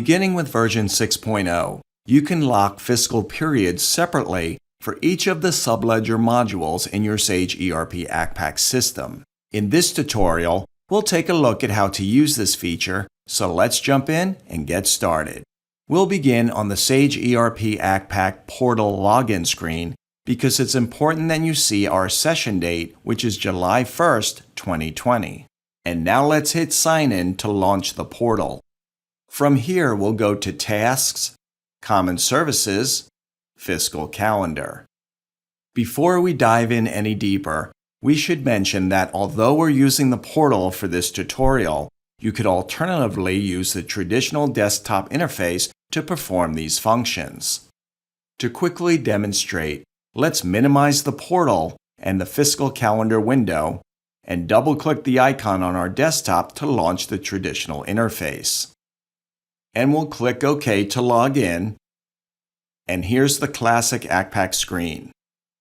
Beginning with version 6.0, you can lock fiscal periods separately for each of the subledger modules in your Sage ERP Accpac system. In this tutorial, we'll take a look at how to use this feature, so let's jump in and get started. We'll begin on the Sage ERP Accpac portal login screen because it's important that you see our session date, which is July 1st, 2020. And now let's hit Sign In to launch the portal. From here, we'll go to Tasks, Common Services, Fiscal Calendar. Before we dive in any deeper, we should mention that although we're using the portal for this tutorial, you could alternatively use the traditional desktop interface to perform these functions. To quickly demonstrate, let's minimize the portal and the Fiscal Calendar window and double-click the icon on our desktop to launch the traditional interface. And we'll click OK to log in. And here's the classic Accpac screen.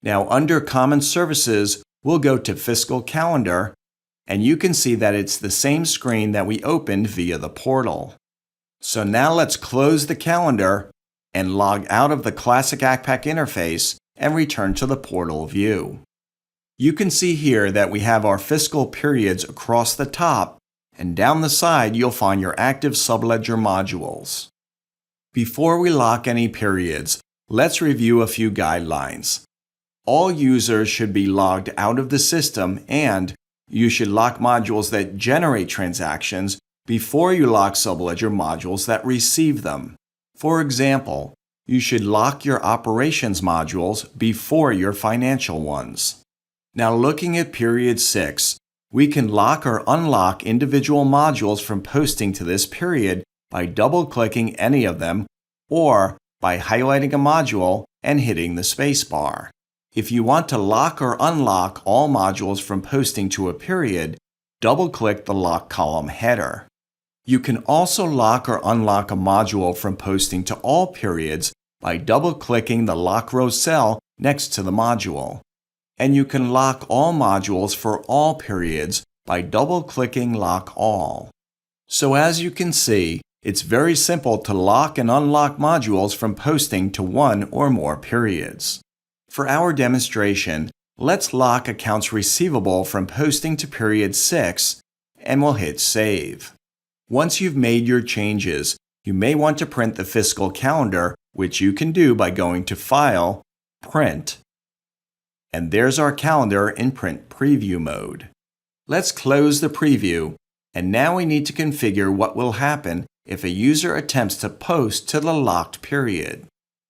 Now under Common Services, we'll go to Fiscal Calendar, and you can see that it's the same screen that we opened via the portal. So now let's close the calendar and log out of the classic Accpac interface and return to the portal view. You can see here that we have our fiscal periods across the top, and down the side you'll find your active subledger modules. Before we lock any periods, let's review a few guidelines. All users should be logged out of the system, and you should lock modules that generate transactions before you lock subledger modules that receive them. For example, you should lock your operations modules before your financial ones. Now looking at period 6, we can lock or unlock individual modules from posting to this period by double-clicking any of them or by highlighting a module and hitting the spacebar. If you want to lock or unlock all modules from posting to a period, double-click the lock column header. You can also lock or unlock a module from posting to all periods by double-clicking the lock row cell next to the module. And you can lock all modules for all periods by double-clicking Lock All. So as you can see, it's very simple to lock and unlock modules from posting to one or more periods. For our demonstration, let's lock accounts receivable from posting to period 6, and we'll hit Save. Once you've made your changes, you may want to print the fiscal calendar, which you can do by going to File, Print. And there's our calendar in print preview mode. Let's close the preview, and now we need to configure what will happen if a user attempts to post to the locked period.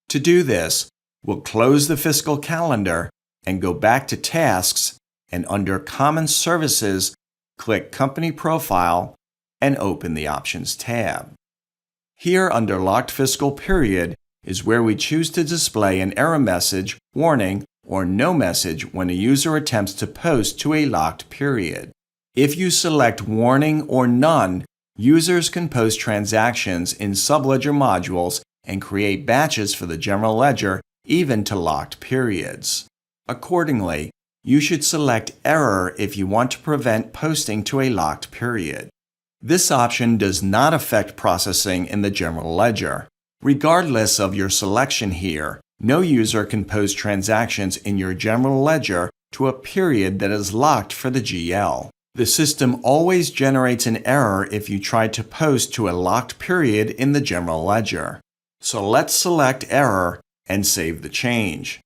To do this, we'll close the fiscal calendar and go back to Tasks, and under Common Services, click Company Profile and open the Options tab. Here under Locked Fiscal Period is where we choose to display an error message, warning, or no message when a user attempts to post to a locked period. If you select Warning or None, users can post transactions in subledger modules and create batches for the general ledger even to locked periods. Accordingly, you should select Error if you want to prevent posting to a locked period. This option does not affect processing in the general ledger. Regardless of your selection here, no user can post transactions in your general ledger to a period that is locked for the GL. The system always generates an error if you try to post to a locked period in the general ledger. So let's select Error and save the change.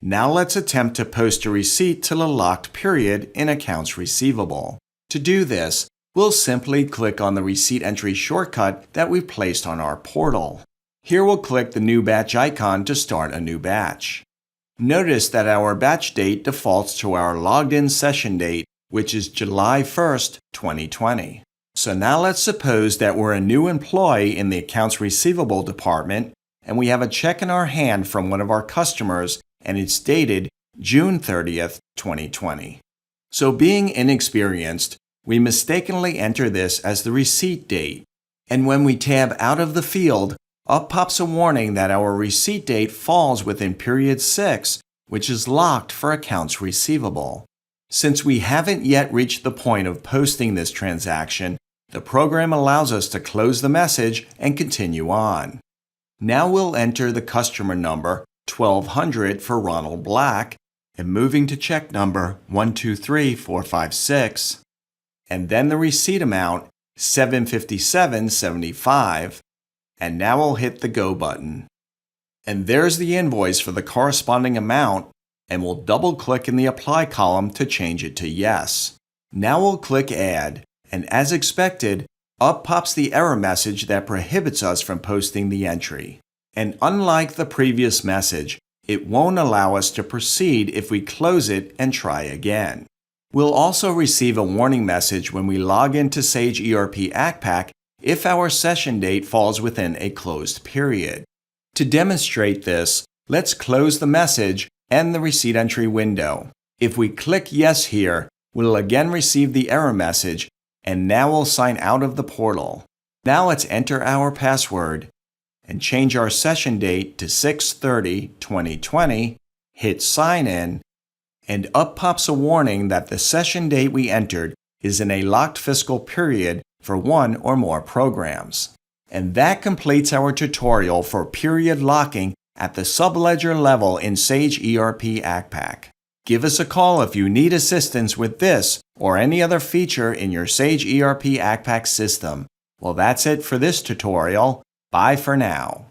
Now let's attempt to post a receipt to the locked period in Accounts Receivable. To do this, we'll simply click on the receipt entry shortcut that we've placed on our portal. Here we'll click the New Batch icon to start a new batch. Notice that our batch date defaults to our logged in session date, which is July 1st, 2020. So now let's suppose that we're a new employee in the Accounts Receivable department, and we have a check in our hand from one of our customers, and it's dated June 30th, 2020. So being inexperienced, we mistakenly enter this as the receipt date. And when we tab out of the field, up pops a warning that our receipt date falls within period 6, which is locked for accounts receivable. Since we haven't yet reached the point of posting this transaction, The program allows us to close the message and continue on. Now we'll enter the customer number 1200 for Ronald Black and moving to check number 123456, and then the receipt amount $757.75, and now we'll hit the Go button. And there's the invoice for the corresponding amount, and we'll double-click in the Apply column to change it to Yes. Now we'll click Add, and as expected, up pops the error message that prohibits us from posting the entry. And unlike the previous message, it won't allow us to proceed if we close it and try again. We'll also receive a warning message when we log into Sage ERP Accpac if our session date falls within a closed period. To demonstrate this, let's close the message and the receipt entry window. If we click Yes here, we'll again receive the error message, and now we'll sign out of the portal. Now let's enter our password and change our session date to 6/30/2020, hit Sign In, and up pops a warning that the session date we entered is in a locked fiscal period for one or more programs. And that completes our tutorial for period locking at the subledger level in Sage ERP Accpac. Give us a call if you need assistance with this or any other feature in your Sage ERP Accpac system. Well, that's it for this tutorial. Bye for now.